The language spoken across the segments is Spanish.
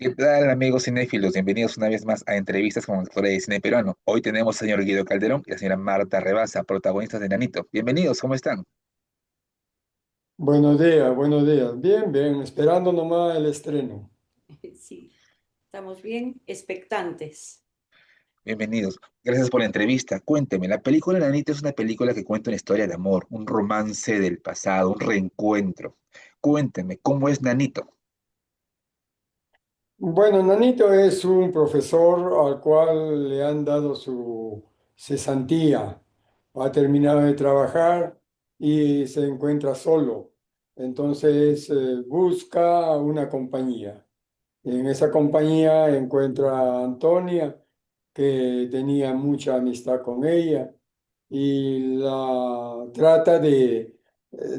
¿Qué tal, amigos cinéfilos? Bienvenidos una vez más a entrevistas con actores de cine peruano. Hoy tenemos al señor Guido Calderón y la señora Marta Rebasa, protagonistas de Nanito. Bienvenidos, ¿cómo están? Buenos días, buenos días. Bien, bien, esperando nomás el estreno. Sí, estamos bien expectantes. Bienvenidos. Gracias por la entrevista. Cuénteme, la película Nanito es una película que cuenta una historia de amor, un romance del pasado, un reencuentro. Cuénteme, ¿cómo es Nanito? Bueno, Nanito es un profesor al cual le han dado su cesantía. Ha terminado de trabajar y se encuentra solo. Entonces busca una compañía. En esa compañía encuentra a Antonia, que tenía mucha amistad con ella, y la trata de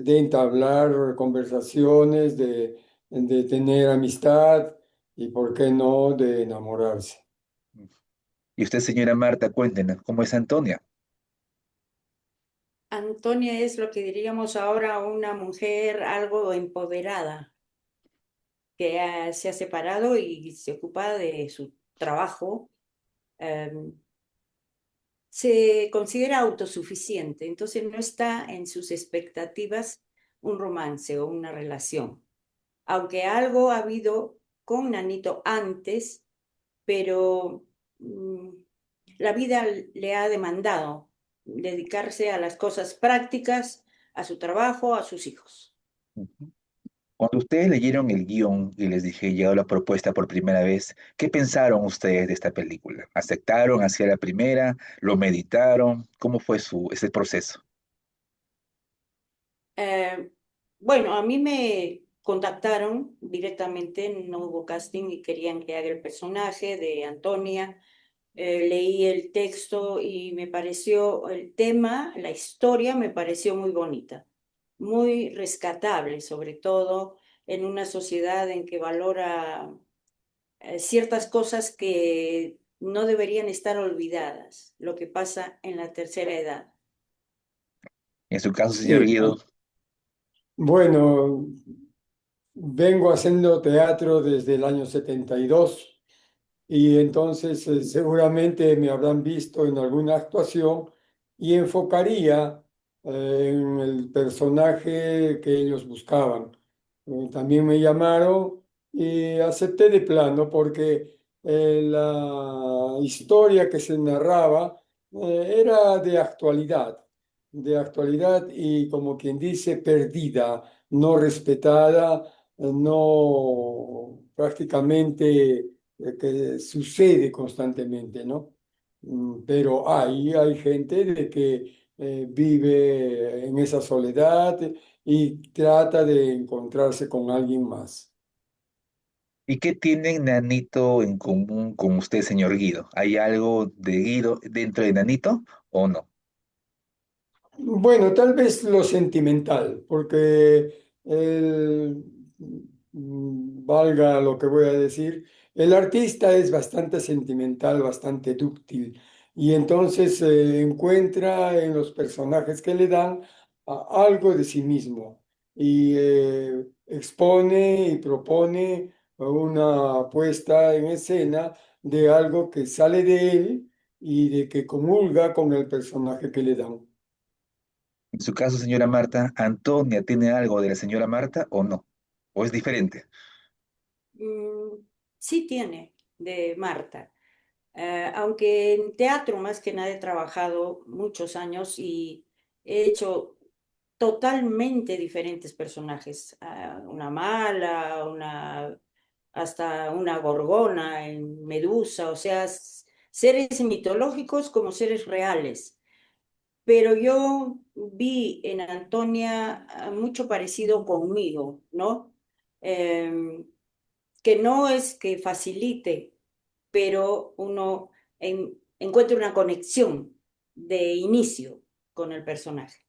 entablar conversaciones, de tener amistad y, ¿por qué no?, de enamorarse. Y usted, señora Marta, cuéntenos, ¿cómo es Antonia? Antonia es lo que diríamos ahora una mujer algo empoderada, que se ha separado y se ocupa de su trabajo. em, Se considera autosuficiente, entonces no está en sus expectativas un romance o una relación. Aunque algo ha habido con Nanito antes, pero la vida le ha demandado dedicarse a las cosas prácticas, a su trabajo, a sus hijos. Cuando ustedes leyeron el guión y les dije, llegó la propuesta por primera vez, ¿qué pensaron ustedes de esta película? ¿Aceptaron hacia la primera? ¿Lo meditaron? ¿Cómo fue ese proceso? Eh, bueno, a mí me contactaron directamente, no hubo casting y querían que haga el personaje de Antonia. Leí el texto y me pareció el tema, la historia me pareció muy bonita, muy rescatable, sobre todo en una sociedad en que valora ciertas cosas que no deberían estar olvidadas, lo que pasa en la tercera edad. En su caso, señor Sí, Guido, bueno, vengo haciendo teatro desde el año 72 y entonces seguramente me habrán visto en alguna actuación y enfocaría en el personaje que ellos buscaban. También me llamaron y acepté de plano porque la historia que se narraba era de actualidad y, como quien dice, perdida, no respetada, no prácticamente que sucede constantemente, ¿no? Pero hay gente de que vive en esa soledad y trata de encontrarse con alguien más. ¿y qué tiene Nanito en común con usted, señor Guido? ¿Hay algo de Guido dentro de Nanito o no? Bueno, tal vez lo sentimental, porque valga lo que voy a decir, el artista es bastante sentimental, bastante dúctil, y entonces encuentra en los personajes que le dan algo de sí mismo y expone y propone una puesta en escena de algo que sale de él y de que comulga con el personaje que le dan. En su caso, señora Marta, ¿Antonia tiene algo de la señora Marta o no? ¿O es diferente? Mm, sí tiene de Marta. Aunque en teatro más que nada he trabajado muchos años y he hecho totalmente diferentes personajes. Una mala, hasta una gorgona en Medusa, o sea, seres mitológicos como seres reales. Pero yo vi en Antonia mucho parecido conmigo, ¿no? Em, que no es que facilite, pero uno encuentra una conexión de inicio con el personaje.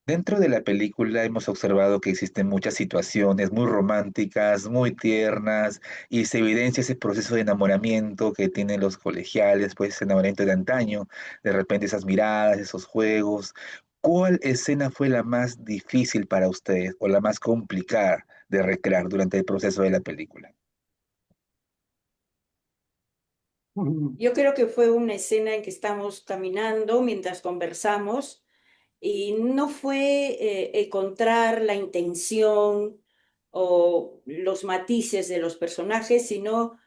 Dentro de la película hemos observado que existen muchas situaciones muy románticas, muy tiernas, y se evidencia ese proceso de enamoramiento que tienen los colegiales, pues ese enamoramiento de antaño, de repente esas miradas, esos juegos. ¿Cuál escena fue la más difícil para ustedes o la más complicada de recrear durante el proceso de la película? Yo creo que fue una escena en que estamos caminando mientras conversamos y no fue encontrar la intención o los matices de los personajes, sino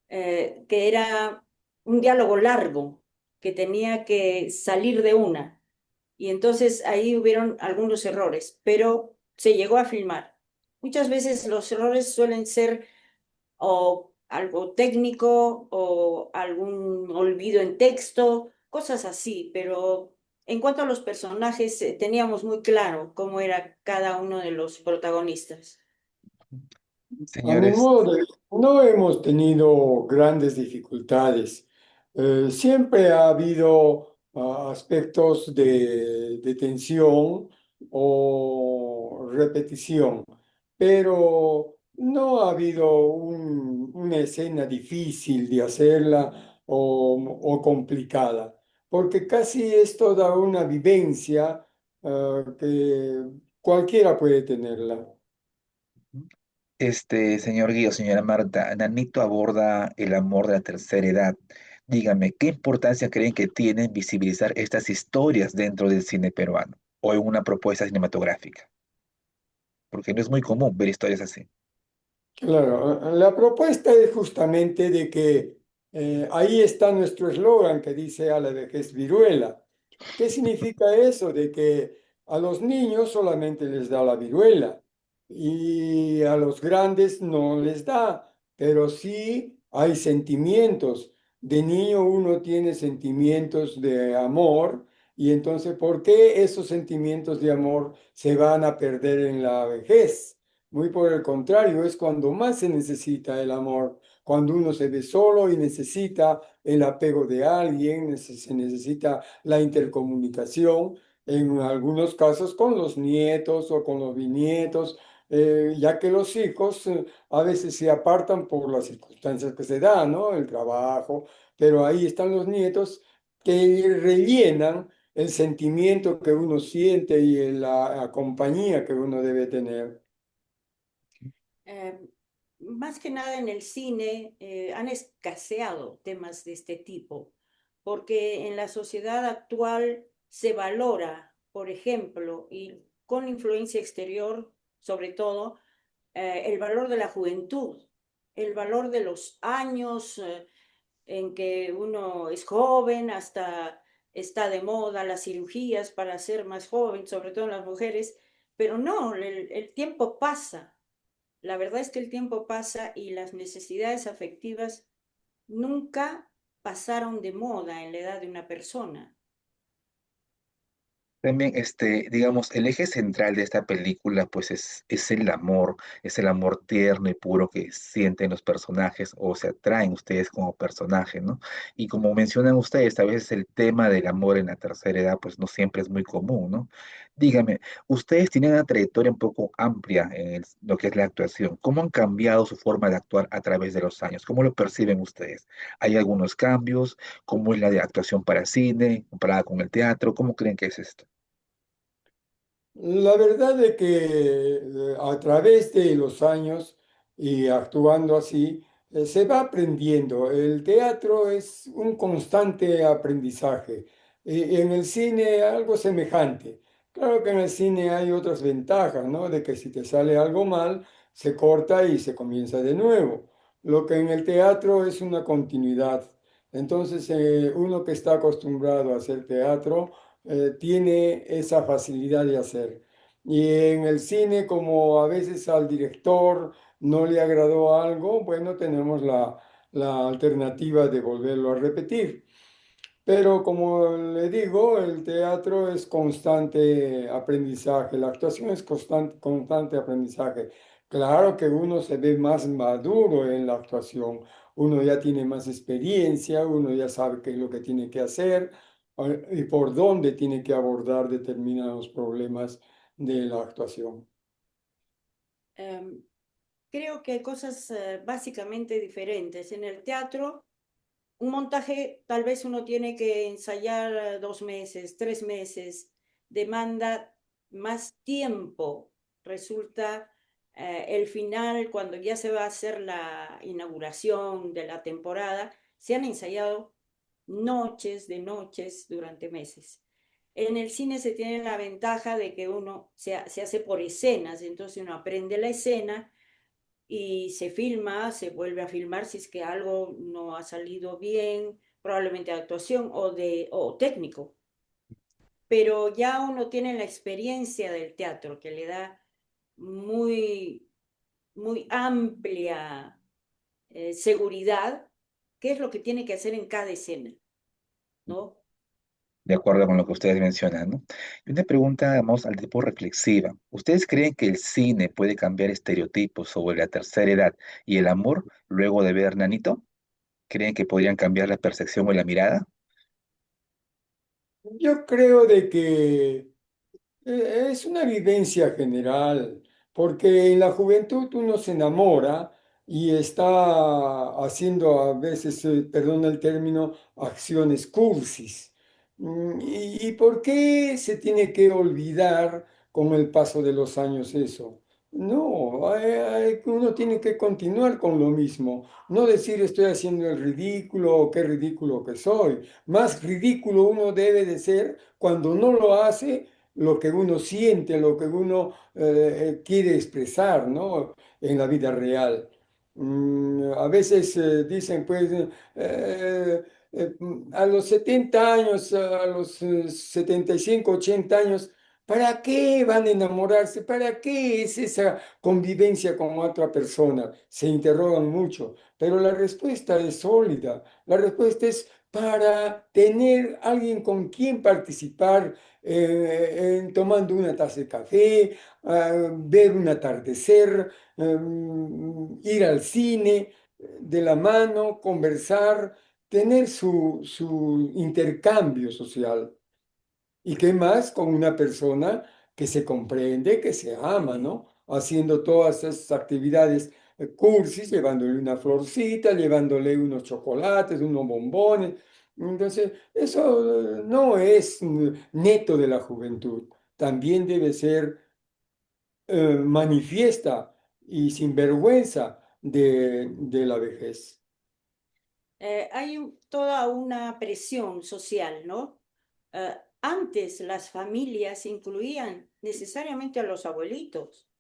que era un diálogo largo que tenía que salir de una. Y entonces ahí hubieron algunos errores, pero se llegó a filmar. Muchas veces los errores suelen ser o algo técnico o algún olvido en texto, cosas así, pero en cuanto a los personajes, teníamos muy claro cómo era cada uno de los protagonistas. A mi Señores, modo de ver, no hemos tenido grandes dificultades. Siempre ha habido aspectos de tensión o repetición, pero no ha habido una escena difícil de hacerla o complicada, porque casi es toda una vivencia que cualquiera puede tenerla. señor Guido, señora Marta, Nanito aborda el amor de la tercera edad. Dígame, ¿qué importancia creen que tiene visibilizar estas historias dentro del cine peruano o en una propuesta cinematográfica? Porque no es muy común ver historias así. Claro, la propuesta es justamente de que ahí está nuestro eslogan que dice a la vejez viruela. ¿Qué significa eso? De que a los niños solamente les da la viruela y a los grandes no les da, pero sí hay sentimientos. De niño uno tiene sentimientos de amor y entonces, ¿por qué esos sentimientos de amor se van a perder en la vejez? Muy por el contrario, es cuando más se necesita el amor, cuando uno se ve solo y necesita el apego de alguien, se necesita la intercomunicación, en algunos casos con los nietos o con los bisnietos, ya que los hijos a veces se apartan por las circunstancias que se dan, ¿no? El trabajo, pero ahí están los nietos que rellenan el sentimiento que uno siente y la compañía que uno debe tener. Eh, Más que nada en el cine han escaseado temas de este tipo, porque en la sociedad actual se valora, por ejemplo, y con influencia exterior sobre todo, el valor de la juventud, el valor de los años en que uno es joven, hasta está de moda las cirugías para ser más joven, sobre todo en las mujeres, pero no, el tiempo pasa. La verdad es que el tiempo pasa y las necesidades afectivas nunca pasaron de moda en la edad de una persona. También, digamos, el eje central de esta película, pues es el amor tierno y puro que sienten los personajes o se atraen ustedes como personajes, ¿no? Y como mencionan ustedes, a veces el tema del amor en la tercera edad, pues no siempre es muy común, ¿no? Dígame, ustedes tienen una trayectoria un poco amplia en lo que es la actuación. ¿Cómo han cambiado su forma de actuar a través de los años? ¿Cómo lo perciben ustedes? ¿Hay algunos cambios? ¿Cómo es la de actuación para cine, comparada con el teatro? ¿Cómo creen que es esto? La verdad es que a través de los años y actuando así, se va aprendiendo. El teatro es un constante aprendizaje. Y en el cine algo semejante. Claro que en el cine hay otras ventajas, ¿no? De que si te sale algo mal, se corta y se comienza de nuevo. Lo que en el teatro es una continuidad. Entonces, uno que está acostumbrado a hacer teatro, tiene esa facilidad de hacer. Y en el cine, como a veces al director no le agradó algo, bueno, tenemos la alternativa de volverlo a repetir. Pero como le digo, el teatro es constante aprendizaje, la actuación es constante, constante aprendizaje. Claro que uno se ve más maduro en la actuación, uno ya tiene más experiencia, uno ya sabe qué es lo que tiene que hacer y por dónde tiene que abordar determinados problemas de la actuación. Eh, Creo que hay cosas básicamente diferentes. En el teatro, un montaje tal vez uno tiene que ensayar 2 meses, 3 meses, demanda más tiempo. Resulta el final, cuando ya se va a hacer la inauguración de la temporada, se han ensayado noches de noches durante meses. En el cine se tiene la ventaja de que uno se hace por escenas, entonces uno aprende la escena y se filma, se vuelve a filmar si es que algo no ha salido bien, probablemente de actuación o técnico, pero ya uno tiene la experiencia del teatro que le da muy, muy amplia seguridad, qué es lo que tiene que hacer en cada escena, ¿no? De acuerdo con lo que ustedes mencionan, ¿no? Y una pregunta, vamos, al tipo reflexiva. ¿Ustedes creen que el cine puede cambiar estereotipos sobre la tercera edad y el amor luego de ver Nanito? ¿Creen que podrían cambiar la percepción o la mirada? Yo creo de que es una vivencia general, porque en la juventud uno se enamora y está haciendo a veces, perdón el término, acciones cursis. ¿Y por qué se tiene que olvidar con el paso de los años eso? No, uno tiene que continuar con lo mismo, no decir estoy haciendo el ridículo o qué ridículo que soy. Más ridículo uno debe de ser cuando no lo hace lo que uno siente, lo que uno quiere expresar, ¿no? En la vida real. A veces dicen, pues, a los 70 años, a los 75, 80 años, ¿para qué van a enamorarse? ¿Para qué es esa convivencia con otra persona? Se interrogan mucho, pero la respuesta es sólida. La respuesta es para tener alguien con quien participar tomando una taza de café, ver un atardecer, ir al cine de la mano, conversar, tener su intercambio social. ¿Y qué más con una persona que se comprende, que se ama, ¿no? Haciendo todas esas actividades cursis, llevándole una florcita, llevándole unos chocolates, unos bombones. Entonces, eso no es neto de la juventud. También debe ser manifiesta y sin vergüenza de la vejez. Hay toda una presión social, ¿no? Antes las familias incluían necesariamente a los abuelitos.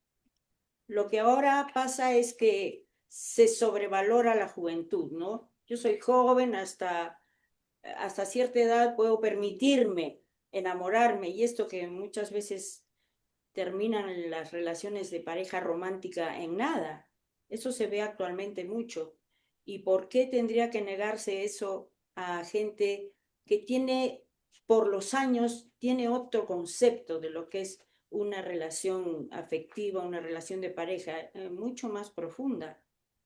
Lo que ahora pasa es que se sobrevalora la juventud, ¿no? Yo soy joven, hasta cierta edad puedo permitirme enamorarme y esto que muchas veces terminan las relaciones de pareja romántica en nada. Eso se ve actualmente mucho. ¿Y por qué tendría que negarse eso a gente que tiene, por los años, tiene otro concepto de lo que es una relación afectiva, una relación de pareja mucho más profunda?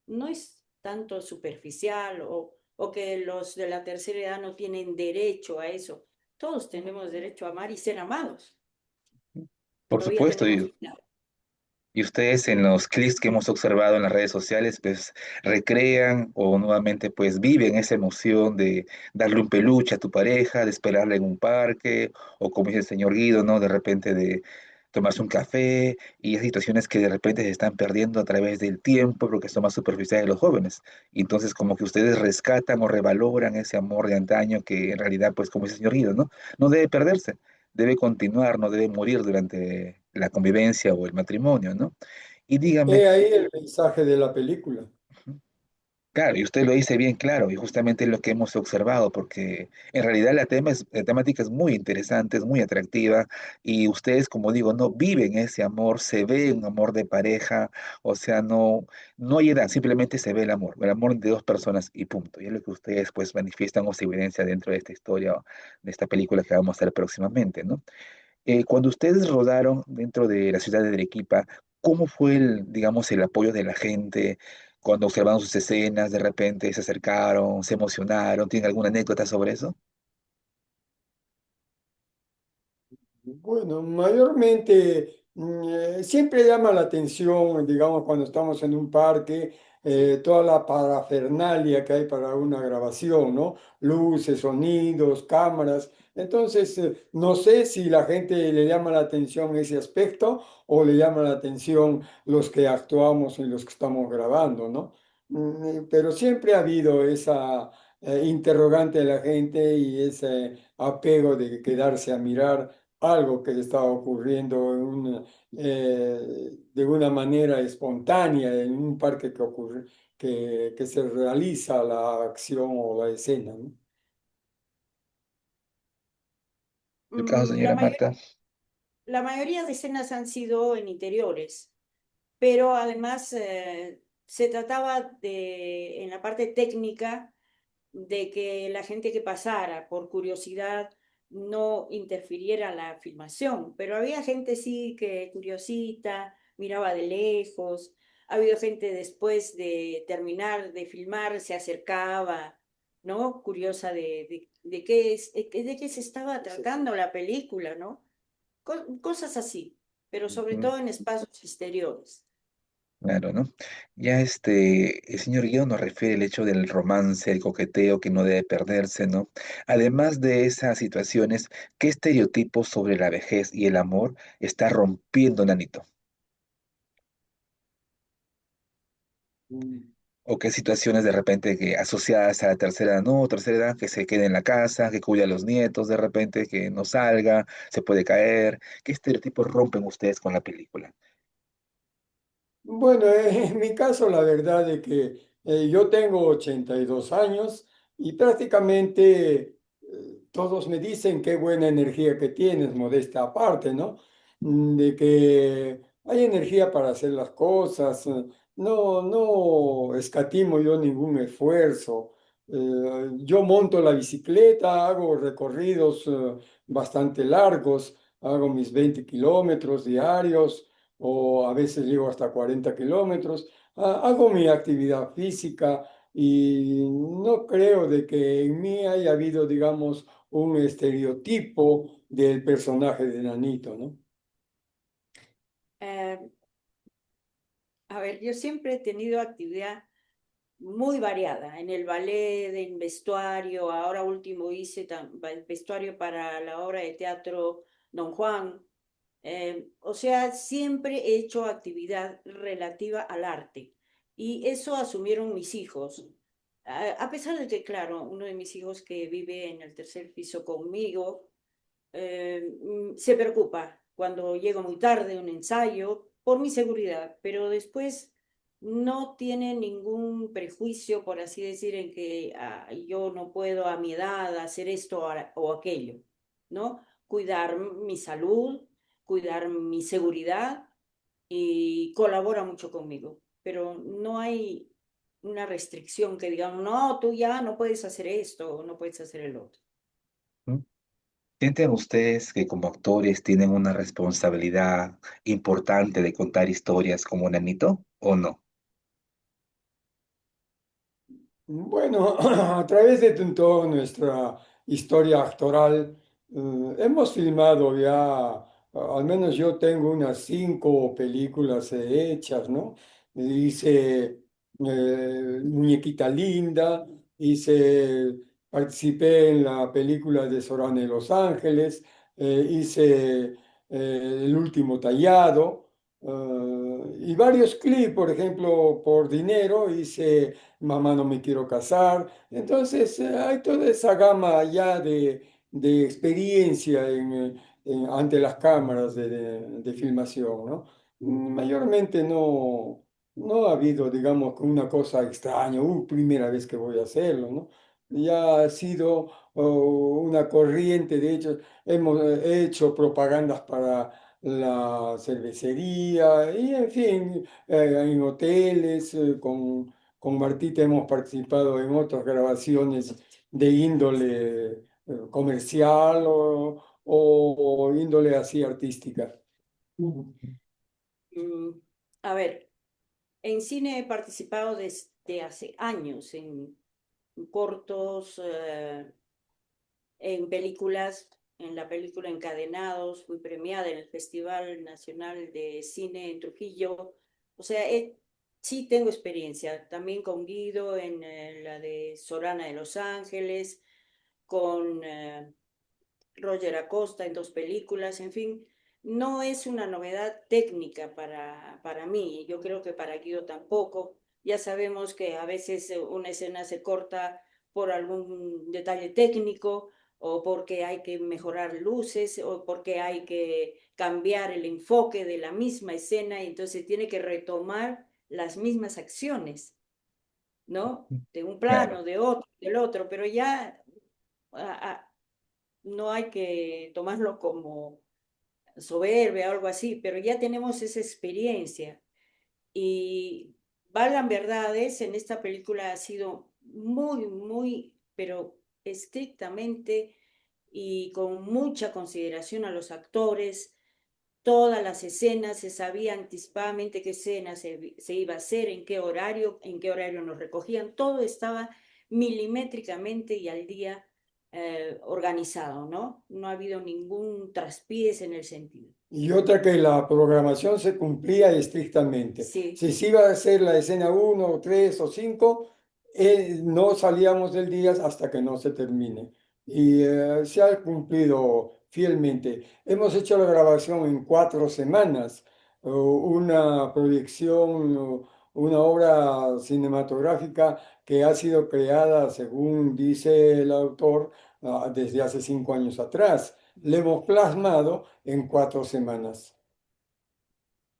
No es tanto superficial o que los de la tercera edad no tienen derecho a eso. Todos tenemos derecho a amar y ser amados. Por Todavía supuesto, tenemos. y ustedes en los clips que hemos observado en las redes sociales, pues recrean o nuevamente pues viven esa emoción de darle un peluche a tu pareja, de esperarla en un parque, o como dice el señor Guido, ¿no? De repente de tomarse un café, y hay situaciones que de repente se están perdiendo a través del tiempo porque son más superficiales de los jóvenes. Y entonces como que ustedes rescatan o revaloran ese amor de antaño que en realidad, pues como dice el señor Guido, ¿no? No debe perderse, debe continuar, no debe morir durante la convivencia o el matrimonio, ¿no? Y dígame, He ahí el mensaje de la película. claro, y usted lo dice bien claro, y justamente es lo que hemos observado, porque en realidad la temática es muy interesante, es muy atractiva, y ustedes, como digo, no viven ese amor, se ve un amor de pareja, o sea, no hay edad, simplemente se ve el amor de dos personas y punto. Y es lo que ustedes pues manifiestan o se evidencia dentro de esta historia, o de esta película que vamos a ver próximamente, ¿no? Cuando ustedes rodaron dentro de la ciudad de Arequipa, ¿cómo fue digamos, el apoyo de la gente cuando observaron sus escenas? De repente se acercaron, se emocionaron. ¿Tienen alguna anécdota sobre eso? Bueno, mayormente siempre llama la atención, digamos, cuando estamos en un parque, Sí. toda la parafernalia que hay para una grabación, ¿no? Luces, sonidos, cámaras. Entonces, no sé si la gente le llama la atención ese aspecto o le llama la atención los que actuamos y los que estamos grabando, ¿no? Pero siempre ha habido interrogante de la gente y ese apego de quedarse a mirar algo que estaba ocurriendo de una manera espontánea en un parque que ocurre, que se realiza la acción o la escena, ¿no? ¿Tu caso, La señora Marta? la mayoría de escenas han sido en interiores, pero además se trataba de, en la parte técnica, de que la gente que pasara por curiosidad no interfiriera en la filmación, pero había gente sí que curiosita, miraba de lejos, ha habido gente después de terminar de filmar, se acercaba, ¿no? Curiosa de qué es, de qué se estaba tratando la película, ¿no? Cosas así, pero sobre Ujú. todo en espacios exteriores. Claro, ¿no? Ya el señor Guido nos refiere el hecho del romance, el coqueteo que no debe perderse, ¿no? Además de esas situaciones, ¿qué estereotipos sobre la vejez y el amor está rompiendo Nanito? Mm. ¿O qué situaciones de repente que asociadas a la tercera edad, no, tercera edad, que se quede en la casa, que cuide a los nietos, de repente que no salga, se puede caer? ¿Qué estereotipos rompen ustedes con la película? Bueno, en mi caso, la verdad es que yo tengo 82 años y prácticamente todos me dicen qué buena energía que tienes, modesta aparte, ¿no? De que hay energía para hacer las cosas, no escatimo yo ningún esfuerzo. Yo monto la bicicleta, hago recorridos bastante largos, hago mis 20 kilómetros diarios o a veces llego hasta 40 kilómetros. Hago mi actividad física y no creo de que en mí haya habido, digamos, un estereotipo del personaje de Nanito, ¿no? Eh, a ver, yo siempre he tenido actividad muy variada en el ballet, en vestuario, ahora último hice vestuario para la obra de teatro Don Juan. O sea, siempre he hecho actividad relativa al arte y eso asumieron mis hijos. A pesar de que, claro, uno de mis hijos que vive en el tercer piso conmigo, se preocupa cuando llego muy tarde a un ensayo por mi seguridad, pero después no tiene ningún prejuicio, por así decir, en que yo no puedo a mi edad hacer esto o aquello, ¿no? Cuidar mi salud, cuidar mi seguridad y colabora mucho conmigo, pero no hay una restricción que digamos, no, tú ya no puedes hacer esto o no puedes hacer el otro. ¿Mm? ¿Sienten ustedes que como actores tienen una responsabilidad importante de contar historias como Nanito o no? Bueno, a través de toda nuestra historia actoral, hemos filmado ya, al menos yo tengo unas 5 películas hechas, ¿no? Hice Muñequita Linda, participé en la película de Sorana de Los Ángeles, hice El último tallado, y varios clips, por ejemplo, por dinero, hice Mamá no me quiero casar. Entonces, hay toda esa gama ya de experiencia ante las cámaras de filmación, ¿no? Mayormente no ha habido, digamos, una cosa extraña, primera vez que voy a hacerlo, ¿no? Ya ha sido una corriente, de hecho, hemos hecho propagandas para la cervecería y, en fin, en hoteles, con Martita hemos participado en otras grabaciones de índole comercial o índole así artística. Mm, a ver, en cine he participado desde hace años en cortos, en películas, en la película Encadenados, fui premiada en el Festival Nacional de Cine en Trujillo. O sea, sí tengo experiencia, también con Guido en la de Sorana de Los Ángeles, con Roger Acosta en 2 películas, en fin, no es una novedad técnica para mí, yo creo que para Guido tampoco. Ya sabemos que a veces una escena se corta por algún detalle técnico o porque hay que mejorar luces o porque hay que cambiar el enfoque de la misma escena y entonces tiene que retomar las mismas acciones, ¿no? De un Claro. plano, de otro, del otro, pero ya no hay que tomarlo como soberbia o algo así, pero ya tenemos esa experiencia. Y valgan verdades, en esta película ha sido muy, pero estrictamente y con mucha consideración a los actores. Todas las escenas se sabía anticipadamente qué escena se iba a hacer, en qué horario nos recogían. Todo estaba milimétricamente y al día organizado, ¿no? No ha habido ningún traspiés en el sentido. Y otra que la programación se cumplía estrictamente. Sí, Si se iba a hacer la escena uno, 3 o 5, no salíamos del día hasta que no se termine. Y se ha cumplido fielmente. Hemos hecho la grabación en 4 semanas, una proyección, una obra cinematográfica que ha sido creada, según dice el autor, desde hace 5 años atrás. Le hemos plasmado en 4 semanas.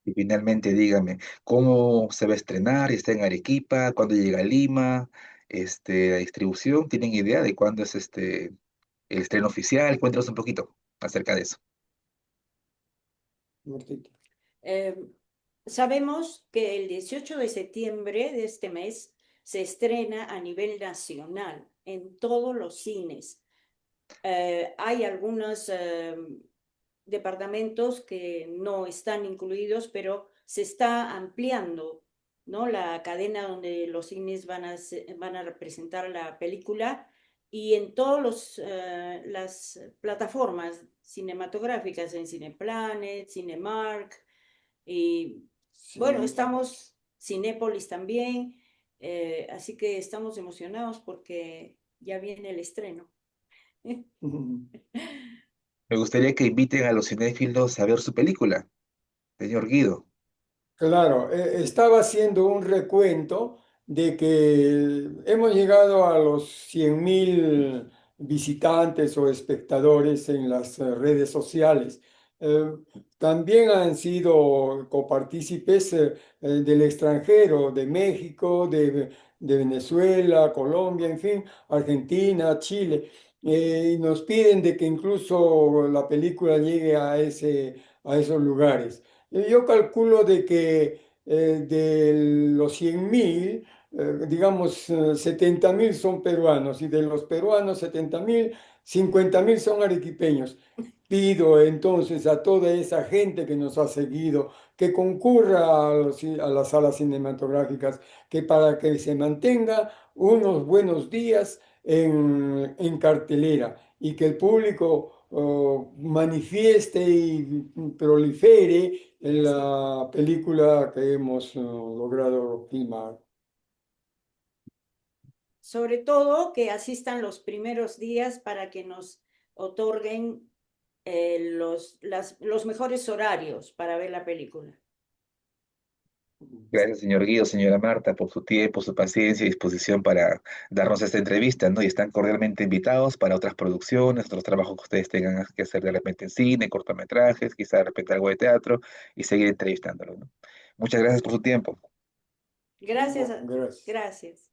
Y finalmente dígame, ¿cómo se va a estrenar? ¿Está en Arequipa? ¿Cuándo llega a Lima? La distribución, ¿tienen idea de cuándo es el estreno oficial? Cuéntanos un poquito acerca de eso. Martita. Eh, sabemos que el 18 de septiembre de este mes se estrena a nivel nacional en todos los cines. Hay algunos departamentos que no están incluidos, pero se está ampliando, ¿no? La cadena donde los cines van a representar la película y en todas las plataformas cinematográficas, en Cineplanet, Cinemark, y bueno, Sí. estamos, Cinépolis también, así que estamos emocionados porque ya viene el estreno. Me gustaría que inviten a los cinéfilos a ver su película, señor Guido. Claro, estaba haciendo un recuento de que hemos llegado a los 100.000 visitantes o espectadores en las redes sociales. Eh, También han sido copartícipes del extranjero, de México, de Venezuela, Colombia, en fin, Argentina, Chile. Y nos piden de que incluso la película llegue a esos lugares. Yo calculo de que de los 100.000, digamos, 70.000 son peruanos y de los peruanos 70.000, 50.000 son arequipeños. Pido entonces a toda esa gente que nos ha seguido que concurra a las salas cinematográficas, que para que se mantenga unos buenos días en cartelera y que el público manifieste y prolifere en Sí. la película que hemos logrado filmar. Sobre todo que asistan los primeros días para que nos otorguen los mejores horarios para ver la película. Gracias, señor Guido, señora Marta, por su tiempo, su paciencia y disposición para darnos esta entrevista, ¿no? Y están cordialmente invitados para otras producciones, otros trabajos que ustedes tengan que hacer de repente en cine, cortometrajes, quizá de repente algo de teatro y seguir entrevistándolos, ¿no? Muchas gracias por su tiempo. Gracias, Gracias. gracias.